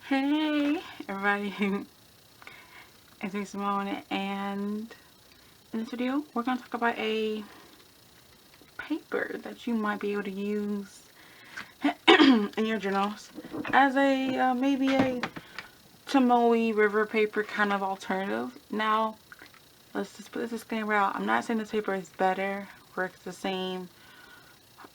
Hey everybody, it's me Simone, and in this video we're going to talk about a paper that you might be able to use in your journals as a maybe a Tomoe river paper kind of alternative. Now let's just put this disclaimer out. I'm not saying this paper is better, works the same,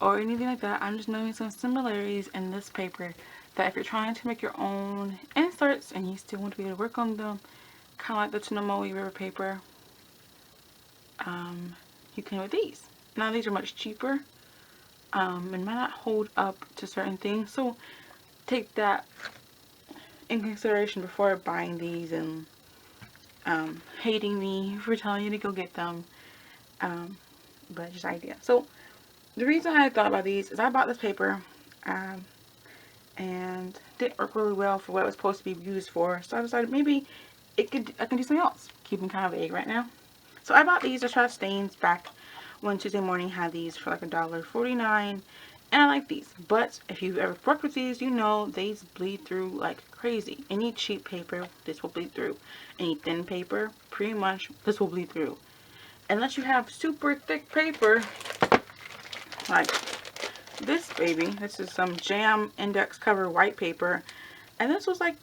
or anything like that. I'm just noting some similarities in this paper that if you're trying to make your own inserts and you still want to be able to work on them, kind of like the Tomoe river paper, you can with these. Now these are much cheaper and might not hold up to certain things, so take that in consideration before buying these and hating me for telling you to go get them. But just idea. So the reason I thought about these is I bought this paper and didn't work really well for what it was supposed to be used for. So I decided maybe I can do something else. Keeping kind of vague right now. So I bought these to try stains back when Tuesday Morning had these for like $1.49, and I like these. But if you've ever worked with these, you know these bleed through like crazy. Any cheap paper, this will bleed through. Any thin paper, pretty much this will bleed through. Unless you have super thick paper like this baby. This is some Jam index cover white paper, and this was like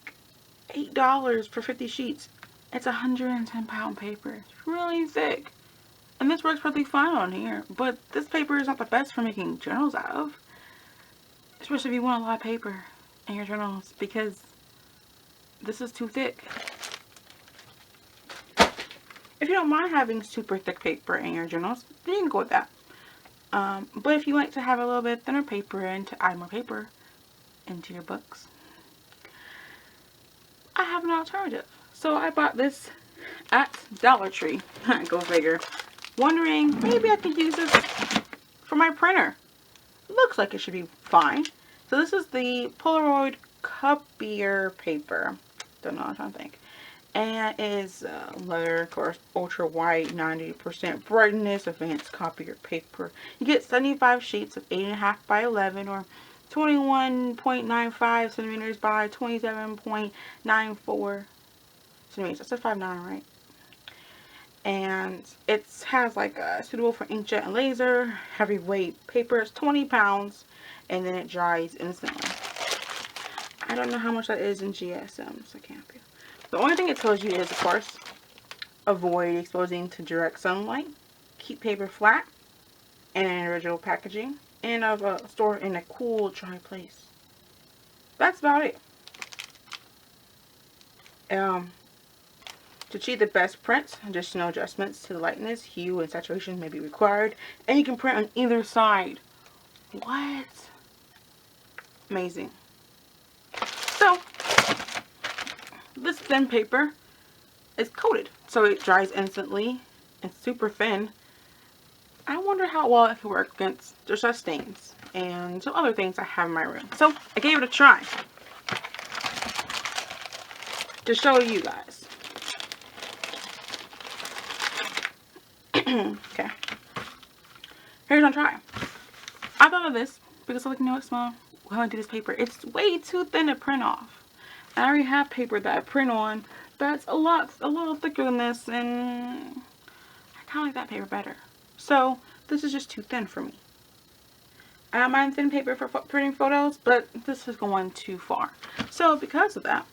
$8 for 50 sheets. It's 110-pound paper. It's really thick, and this works perfectly fine on here, but this paper is not the best for making journals out of, especially if you want a lot of paper in your journals, because this is too thick. If you don't mind having super thick paper in your journals, then you can go with that. But if you like to have a little bit thinner paper and to add more paper into your books, I have an alternative. So I bought this at Dollar Tree. Go figure. Wondering maybe I could use this for my printer. Looks like it should be fine. So this is the Polaroid copier paper. Don't know what I'm trying to think. And it is leather, of course, ultra white, 90% brightness, advanced copier paper. You get 75 sheets of 8.5 by 11 or 21.95 centimeters by 27.94 centimeters. I said 5.9, right? And it has like a suitable for inkjet and laser, heavyweight paper. It's 20 pounds, and then it dries instantly. I don't know how much that is in GSM, so I can't be. The only thing it tells you is, of course, avoid exposing to direct sunlight, keep paper flat and in original packaging, and store in a cool, dry place. That's about it. To achieve the best print, additional adjustments to the lightness, hue, and saturation may be required, and you can print on either side. What? Amazing. So this thin paper is coated, so it dries instantly. It's super thin. I wonder how well it can work against distress stains and some other things I have in my room. So I gave it a try to show you guys. Okay, here's my try. I thought of this because I'm like, you know what, small, we're going to do this paper. It's way too thin to print off. I already have paper that I print on that's a little thicker than this, and I kind of like that paper better. So this is just too thin for me. I don't mind thin paper for printing photos, but this is going too far. So because of that,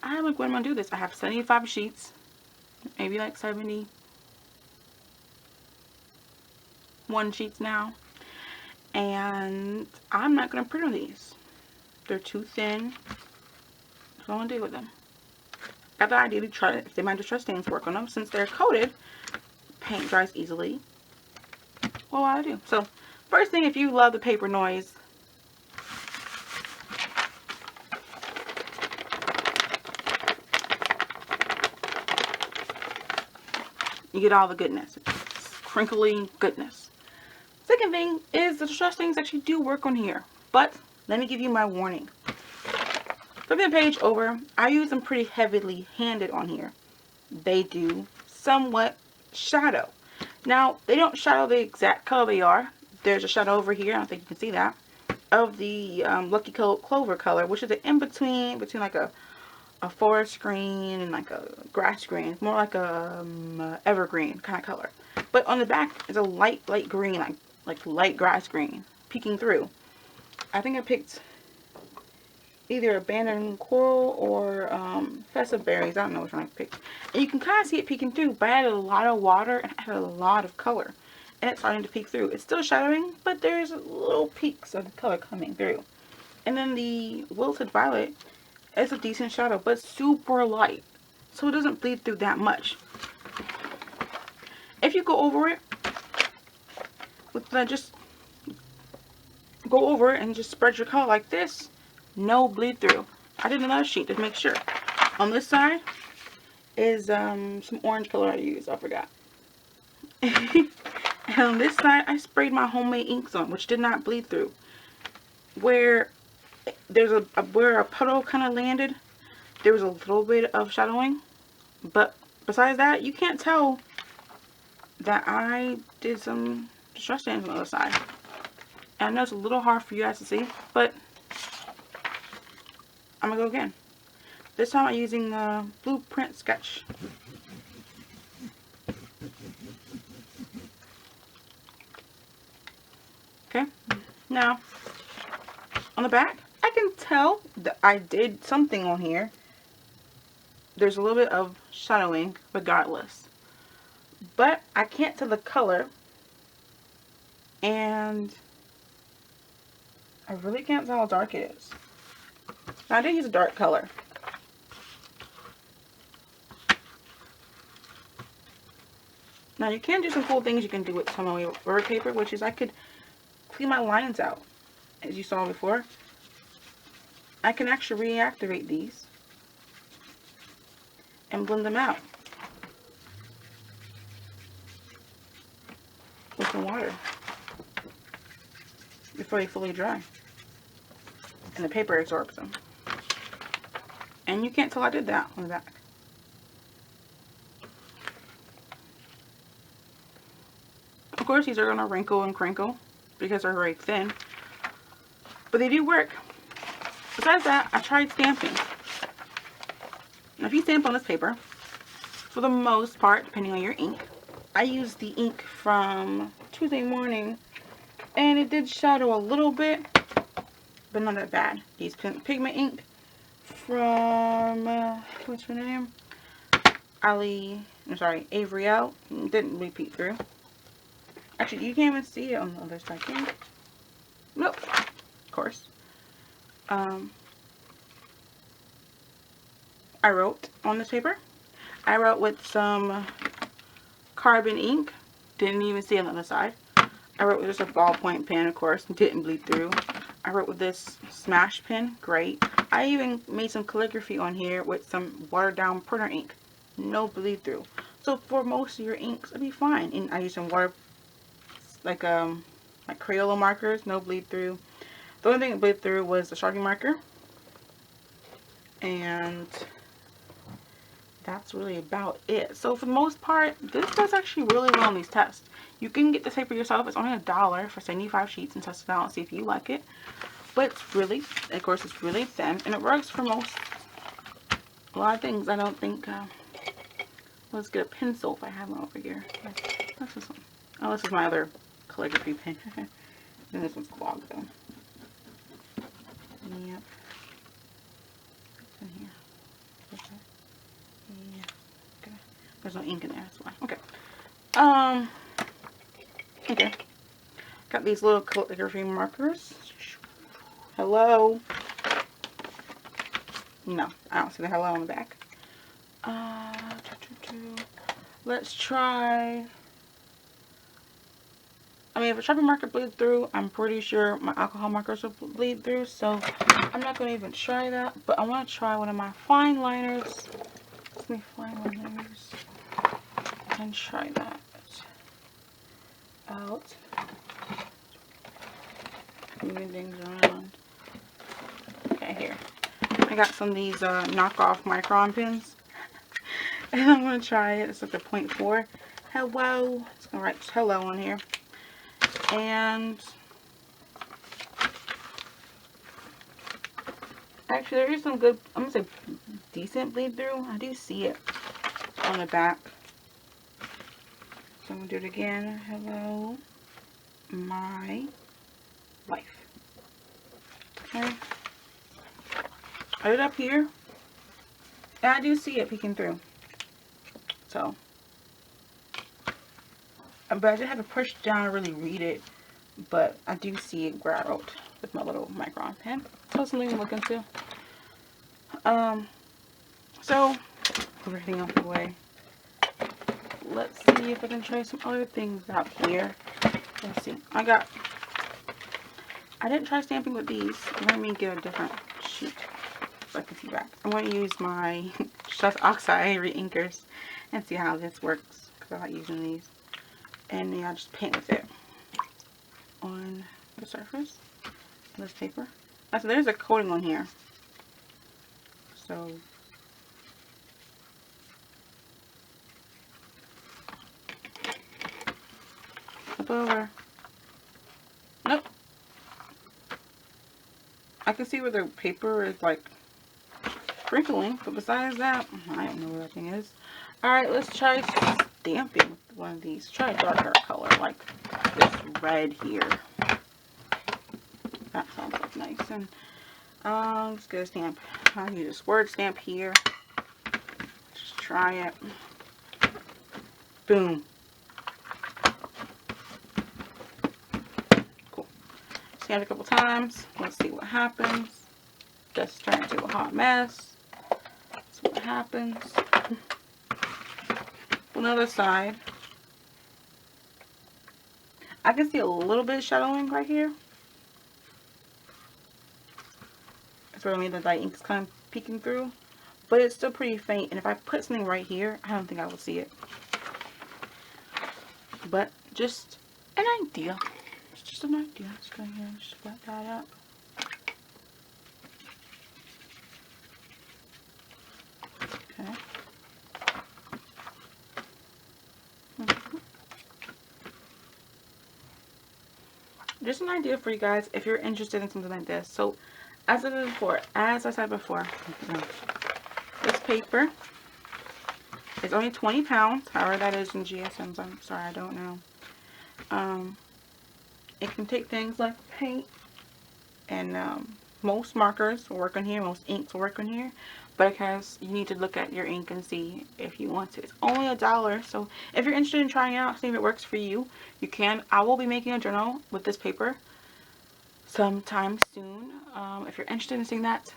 I'm like, when am I going to do this? I have 75 sheets, maybe like 71 sheets now, and I'm not going to print on these. They're too thin. What do I want to do with them? I thought I'd ideally try it if they might distress stains, work on them. Since they're coated, paint dries easily. What will I do? So first thing, if you love the paper noise, you get all the goodness. It's crinkly goodness. Second thing is the distress stains actually do work on here, but let me give you my warning. Flipping the page over, I use them pretty heavily handed on here. They do somewhat shadow. Now, they don't shadow the exact color they are. There's a shadow over here. I don't think you can see that. of the Lucky Clover color, which is an in-between between like a forest green and like a grass green. More like a evergreen kind of color. But on the back is a light green, like light grass green, peeking through. I think I picked either abandoned coral or festive berries. I don't know which one I picked. And you can kind of see it peeking through, but I added a lot of water and I added a lot of color. And it's starting to peek through. It's still shadowing, but there's little peaks of the color coming through. And then the wilted violet is a decent shadow, but super light. So it doesn't bleed through that much. If you go over it, just go over it and just spread your color like this, no bleed through. I did another sheet to make sure. On this side is some orange color I used. I forgot. And on this side, I sprayed my homemade inks on, which did not bleed through. Where there's where a puddle kind of landed, there was a little bit of shadowing, but besides that, you can't tell that I did some distress stains on the other side. And I know it's a little hard for you guys to see, but I'm gonna go again. This time I'm using the Blueprint Sketch. Okay, now on the back, I can tell that I did something on here. There's a little bit of shadowing regardless, but I can't tell the color, and I really can't tell how dark it is. Now, I did use a dark color. Now you can do some cool things you can do with Tomoe word paper, which is I could clean my lines out, as you saw before. I can actually reactivate these and blend them out with some water before they fully dry and the paper absorbs them. And you can't tell I did that on the back. Of course, these are going to wrinkle and crinkle because they're very thin, but they do work. Besides that, I tried stamping. Now, if you stamp on this paper, for the most part, depending on your ink, I used the ink from Tuesday Morning, and it did shadow a little bit, but not that bad. These pigment ink from, what's her name? Avriel. Didn't really peek through. Actually, you can't even see it on the other side, can you? Nope. Of course. I wrote on this paper. I wrote with some carbon ink. Didn't even see it on the other side. I wrote with just a ballpoint pen, of course. Didn't bleed through. I wrote with this smash pen. Great. I even made some calligraphy on here with some watered down printer ink. No bleed through. So for most of your inks, it'll be fine. And I used some water, like Crayola markers. No bleed through. The only thing that bleed through was the Sharpie marker. And that's really about it. So for the most part, this does actually really well on these tests. You can get this paper yourself. It's only $1 for 75 sheets and test it out and see if you like it. But it's really, of course, it's really thin, and it works for a lot of things. I don't think, let's get a pencil if I have one over here. What's this one? Oh, this is my other calligraphy pen. And this one's clogged though. Yep. What's in here? Yeah. Okay. There's no ink in there, that's why. Okay. Okay. Got these little calligraphy markers. Hello. No, I don't see the hello on the back. Let's try. I mean, if a Sharpie marker bleeds through, I'm pretty sure my alcohol markers will bleed through, so I'm not going to even try that. But I want to try one of my fine liners. Let me find one of those and try that out. Moving things around. Okay, here. I got some of these knockoff micron pens. And I'm going to try it. It's like a 0.4. Hello. It's going to write hello on here. And Actually, there is some good, I'm going to say decent bleed through. I do see it on the back. So I'm going to do it again. Hello, my life. Okay. I did it up here. And I do see it peeking through. So. But I just have to push down to really read it. But I do see it where I wrote with my little micron pen. So something to look into. So, everything out the way. Let's see if I can try some other things out here. Let's see. I didn't try stamping with these. Let me get a different sheet so I can see back. I'm going to use my Stress Oxide reinkers and see how this works. Because I like using these. And then I just paint with it on the surface of this paper. So there's a coating on here. So flip over. Nope. I can see where the paper is like crinkling, but besides that, I don't know what that thing is. Alright, let's try stamping with one of these. Try a darker color, like this red here. That sounds like nice. And let's get a stamp. I'll use this word stamp here. Just try it. Boom. Cool. Stamp it a couple times. Let's see what happens. Just turn it into a hot mess. See what happens. Another side. I can see a little bit of shadowing right here. That's where the light ink's kind of peeking through. But it's still pretty faint. And if I put something right here, I don't think I will see it. But just an idea. It's just an idea. Just go ahead and just wet that up. Okay. Just an idea for you guys if you're interested in something like this. So as I said before, this paper is only 20 pounds, however that is in GSMs. I'm sorry, I don't know. It can take things like paint, and most markers will work on here, most inks will work on here, but because you need to look at your ink and see if you want to. It's only $1, so if you're interested in trying it out, see if it works for you, you can. I will be making a journal with this paper sometime soon. If you're interested in seeing that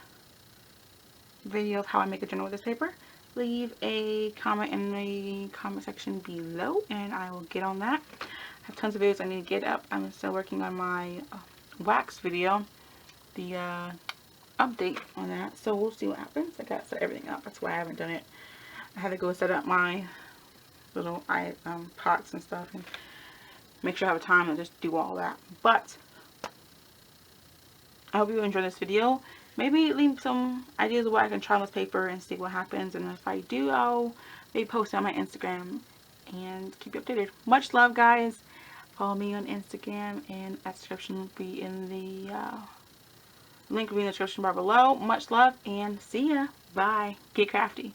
video of how I make a journal with this paper, leave a comment in the comment section below and I will get on that. I have tons of videos I need to get up. I'm still working on my wax video, the update on that, so we'll see what happens. I got to set everything up. That's why I haven't done it. I had to go set up my little pots and stuff and make sure I have time to just do all that. But I hope you enjoyed this video. Maybe leave some ideas of what I can try on this paper and see what happens. And if I do, I'll maybe post it on my Instagram and keep you updated. Much love, guys. Follow me on Instagram, and that description will be in the link will be in the description bar below. Much love, and see ya. Bye. Get crafty.